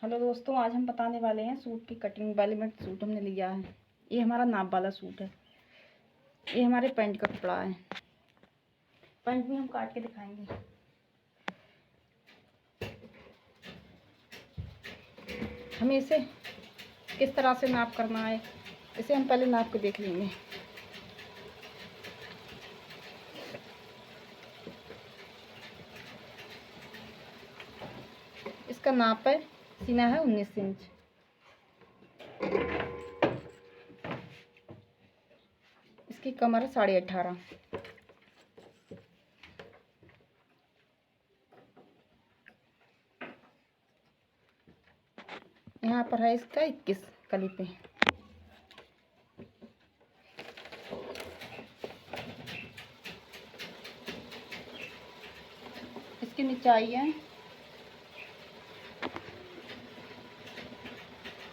Hello दोस्तों, आज हम बताने वाले हैं सूट की कटिंग। बेलमेंट सूट हमने लिया है। ये हमारा नाप वाला सूट है। ये हमारे पैंट का कपड़ा है। पैंट भी हम काट के दिखाएंगे। हमें इसे किस तरह से नाप करना है, इसे हम पहले नाप के देख लेंगे। इसका नाप है, सीना है 19 इंच। इसकी कमर है 18.5। यहाँ पर है इसका 21 कली पे। इसकी ऊंचाई है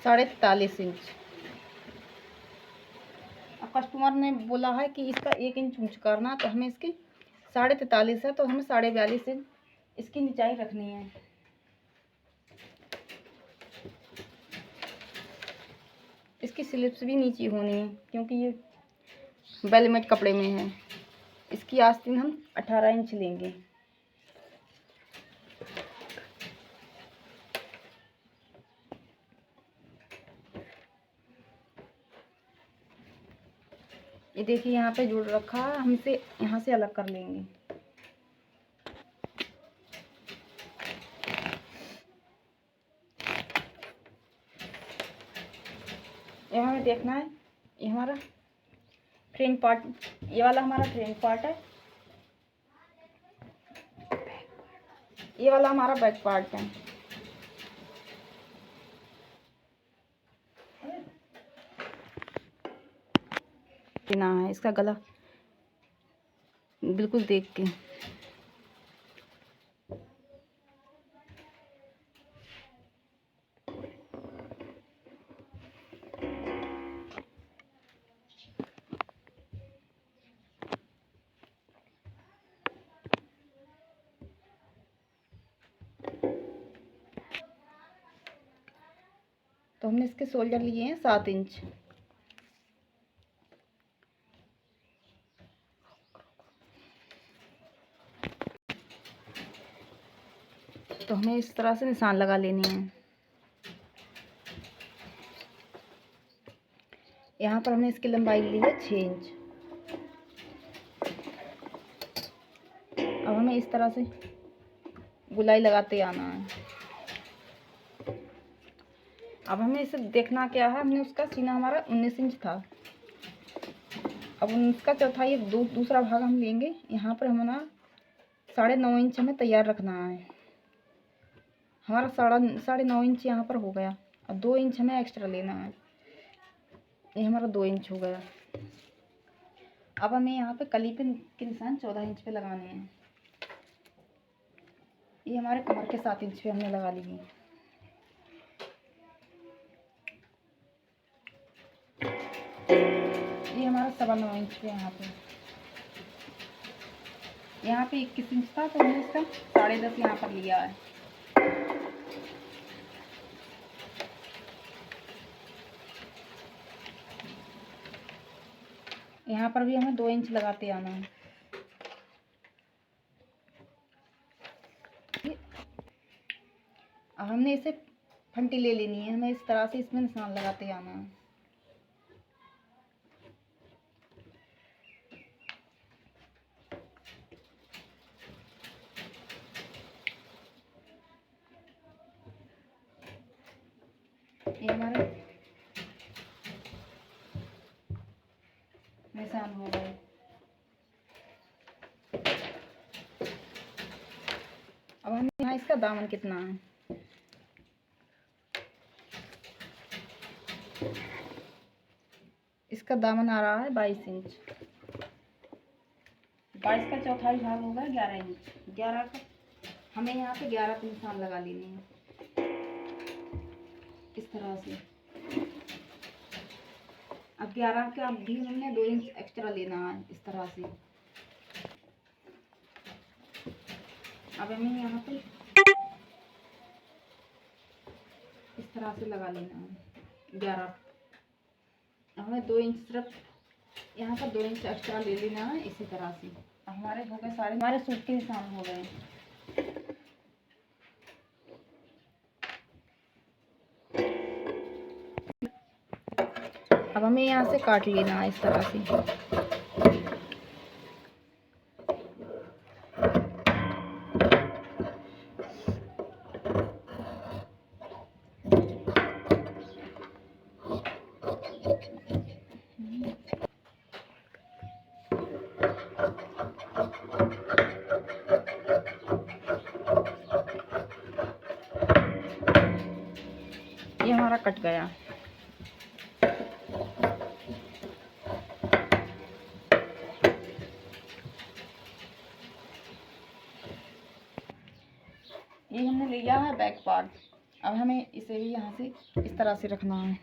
43.5 इंच। अब कस्टमर ने बोला है कि इसका 1 इंच ऊंच करना, तो हमें इसकी 43.5 है, तो हमें 42.5 इंच इसकी ऊंचाई रखनी है। इसकी स्लिप्स भी नीचे होनी है, क्योंकि ये बेलमेट कपड़े में है। इसकी आस्तीन हम 18 इंच लेंगे। ये देखिए यहाँ पे जुड़ रखा है, हम इसे यहाँ से अलग कर लेंगे। यहाँ हमें देखना है, ये हमारा फ्रंट पार्ट, ये वाला हमारा फ्रंट पार्ट है, ये वाला हमारा बैक पार्ट है। ना है इसका गला बिल्कुल देख के। तो हमने इसके शोल्डर लिए हैं 7 इंच। तो हमें इस तरह से निशान लगा लेने हैं। यहाँ पर हमने इसकी लंबाई ली है 6 इंच। अब हमें इस तरह से गुलाई लगाते आना है। अब हमें इसे देखना क्या है, हमने उसका सीना हमारा 19 इंच था। अब उसका चौथाई एक दूसरा भाग हम लेंगे। यहाँ पर हमारा 9.5 इंच हमें तैयार रखना है। हमारा 9.5 इंच यहाँ पर हो गया। अब 2 इंच हमें एक्स्ट्रा लेना है। ये हमारा 2 इंच हो गया। अब हमें यहाँ पे कली पे के निशान 14 इंच पे लगाने हैं। ये हमारे कमर के 7 इंच पे हमने लगा लिए। ये हमारा 9.25 इंच पे यहाँ पे 21 इंच था, तो हमने इसका 10.5 यहाँ पर लिया है। यहाँ पर भी हमें 2 इंच लगाते आना है। अब हमने इसे फंटी ले लेनी है। हमें इस तरह से इसमें निशान लगाते आना है। ये हमारे निशान हो गए। अब हमें यहाँ इसका दामन कितना है, इसका दामन आ रहा है 22 इंच। 22 का चौथाई भाग होगा 11 इंच। 11 का हमें यहाँ पे 11 पे निशान लगा लेने हैं इस तरह से। अब 11 का भी हमने 2 इंच एक्स्ट्रा लेना है इस तरह से। अब हमें यहाँ पे तरह से लगा लेना है 11। हमें 2 इंच सिर्फ यहाँ पर 2 इंच एक्स्ट्रा ले लेना है इसी तरह से। हमारे हो गए सारे, हमारे सूट के निशान हो गए। अब हमें यहाँ से काट लेना है इस तरह से। ये हमारा कट गया। ये हमने लिया है बैक पार्ट। अब हमें इसे भी यहाँ से इस तरह से रखना है।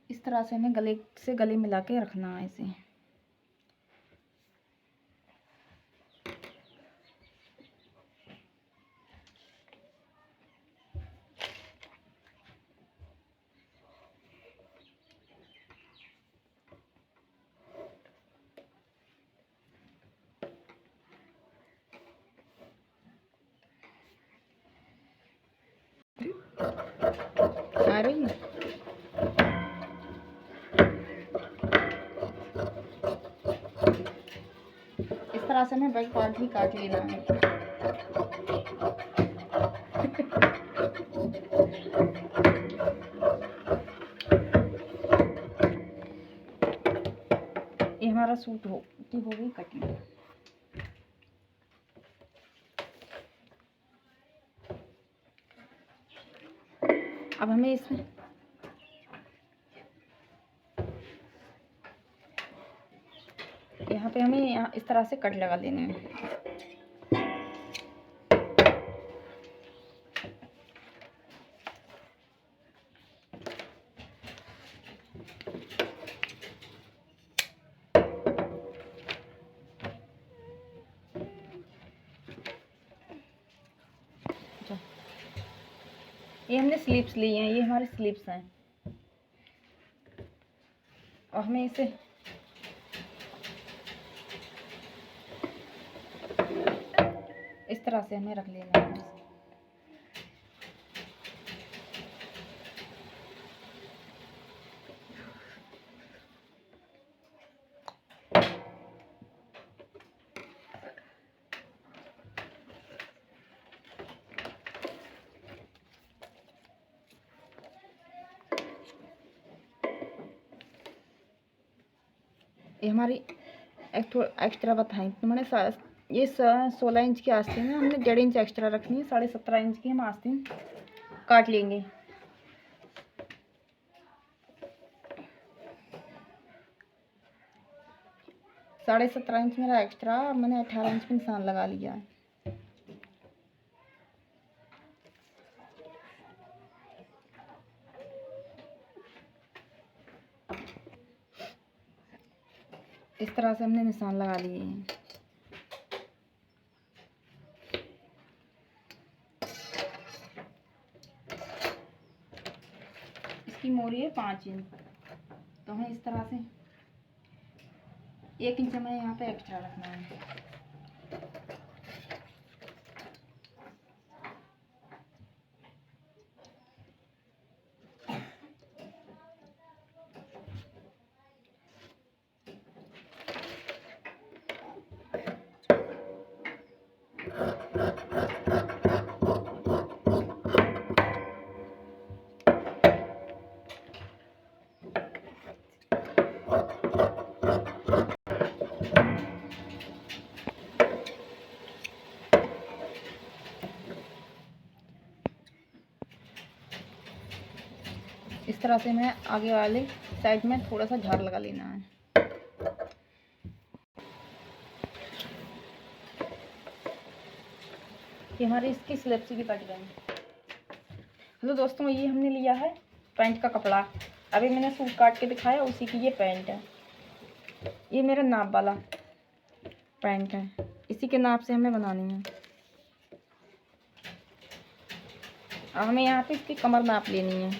इस तरह से हमें गले से गले मिला के रखना है इसे। आ रही है। इस तरह से हमें बैक पार्ट भी काट लेना है। ये हमारा सूट हो गई कटिंग। अब हमें इसमें यहाँ पे हमें यहाँ इस तरह से कट लगा लेने हैं। ये हमने स्लीव्स ली हैं, ये हमारे स्लीव्स हैं। और हमें इसे इस तरह से हमें रख लेना है। ये हमारी एक्स्ट्रा बताएं तो मैंने ये 16 इंच की आस्तीन है, हमने 1.5 इंच एक्स्ट्रा रखनी है। 17.5 इंच की हम आस्तीन काट लेंगे। साढ़े 17 इंच मेरा एक्स्ट्रा, मैंने 18 इंच का निशान लगा लिया है। इस तरह से हमने निशान लगा लिए हैं। इसकी मोरी है 5 इंच, तो हमें इस तरह से 1 इंच हमें यहाँ पे एक्स्ट्रा रखना है। इस तरह से मैं आगे वाले साइड में थोड़ा सा झाड़ लगा लेना है। कि हमारी इसकी स्लिप्स भी कट गई। हेलो दोस्तों, ये हमने लिया है पैंट का कपड़ा। अभी मैंने सूट काट के दिखाया, उसी की ये पैंट है। ये मेरा नाप वाला पैंट है, इसी के नाप से हमें बनानी है। अब हमें यहाँ पे इसकी कमर नाप लेनी है।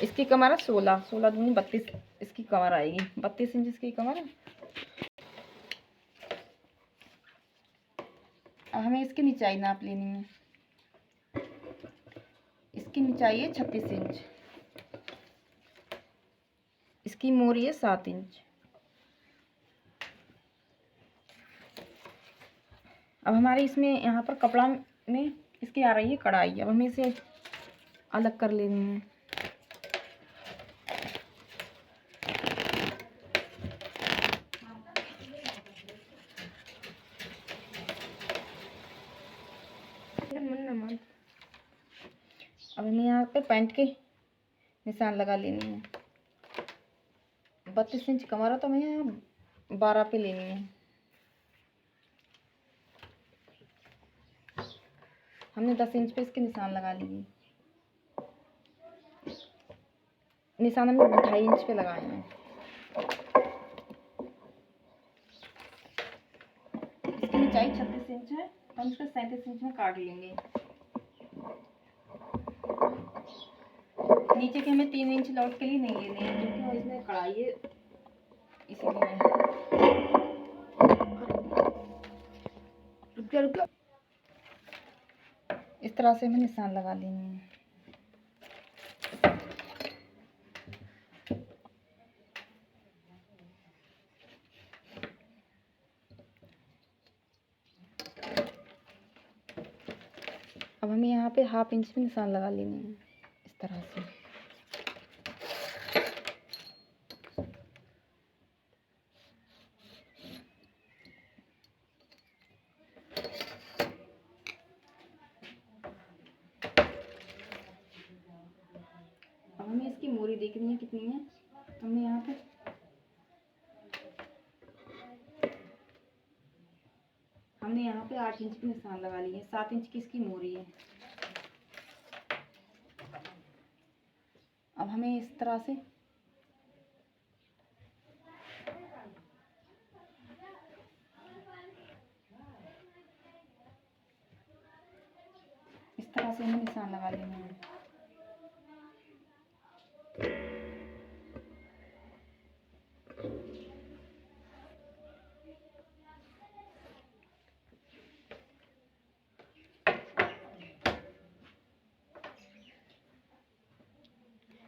इसकी कमर है 16 दूनी 32 इसकी कमर आएगी। 32 इंच इसकी कमर है। अब हमें इसकी निचाई नाप लेनी है। इसकी निचाई है 36 इंच। इसकी मोरी है 7 इंच। अब हमारे इसमें यहाँ पर कपड़ा में इसकी आ रही है कढ़ाई। अब हमें इसे अलग कर लेनी है। अब हमें यहाँ पे पैंट के निशान लगा लेनी है। 32 इंच कमर है तो हमें यहाँ 12 पे लेनी है। हमने 10 इंच पे इसके निशान लगा लिए। निशान हमने 2.5 इंच पे लगाए हैं। इसकी निचाई 36 इंच है, हम इसको 37 इंच में काट लेंगे। नीचे के हमें 3 इंच लौट के लिए नहीं लेने हैं, क्योंकि इसमें कढ़ाई है, इसीलिए। इस तरह से हमें निशान लगा लेने हैं। अब हमें यहाँ पे 1/2 इंच में निशान लगा लेने हैं, इस तरह से। अब हमें इसकी मोरी देखनी है कितनी है। हमने यहाँ पे हमने यहाँ पे 8 इंच पे निशान लगा लिए। 7 इंच की इसकी मोरी है। अब हमें इस तरह से हमें निशान लगा लेना है।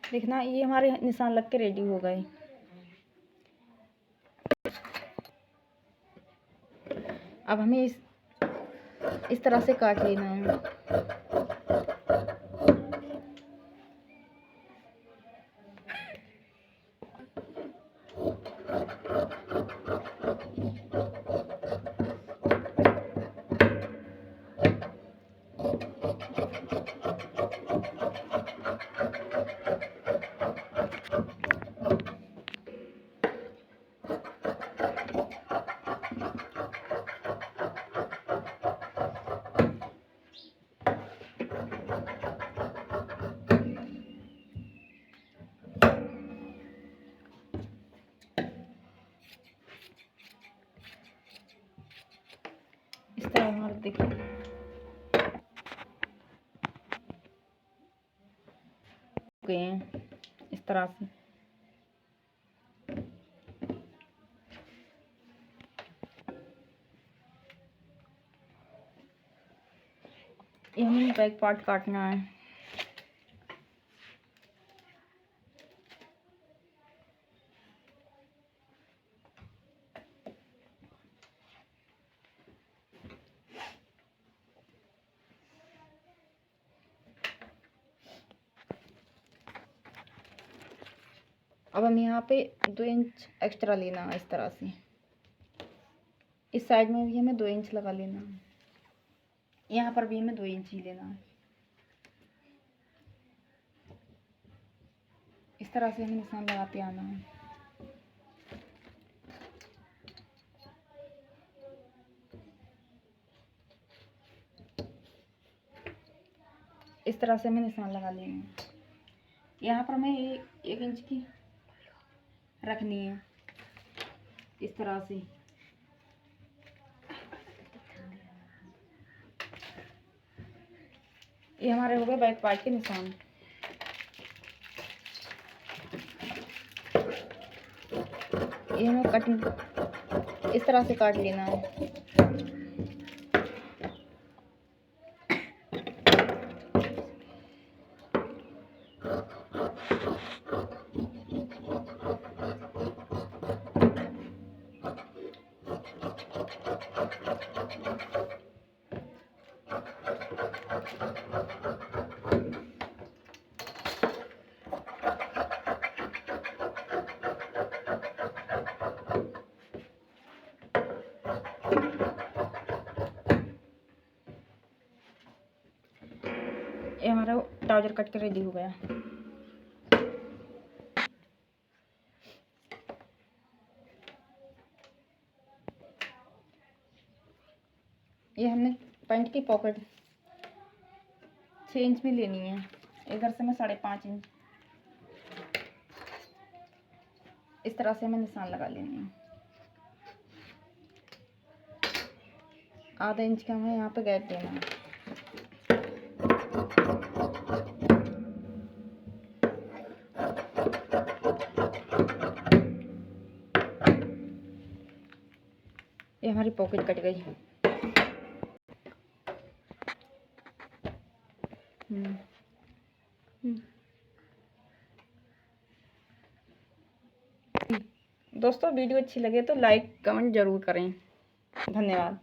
देखना, ये हमारे निशान लग के रेडी हो गए। अब हमें इस तरह से काट लेना है। इस तरह हमारे देखिए गए हैं, इस तरह से। ये हमें बैक पार्ट काटना है। अब हम यहाँ पे 2 इंच एक्स्ट्रा लेना है, इस तरह से। इस साइड में भी हमें 2 इंच लगा लेना है। यहाँ पर भी हमें 2 इंच ही लेना है। इस तरह से हमें निशान लगाते आना है। इस तरह से हमें निशान लगा लेना है। यहाँ पर हमें 1 इंच की रखनी है इस तरह से। ये हमारे हो गए बैक पार्ट के निशान। ये हमें कटिंग इस तरह से काट लेना है। ये हमारा ट्राउजर कट कर रेडी हो गया। ये हमने पैंट की पॉकेट 6 इंच में लेनी है। इधर से मैं 5.5 इंच इस तरह से हमें निशान लगा लेनी है। आधा इंच का हमें यहाँ पे गैप देना है। ये हमारी पॉकेट कट गई। दोस्तों वीडियो अच्छी लगे तो लाइक कमेंट ज़रूर करें। धन्यवाद।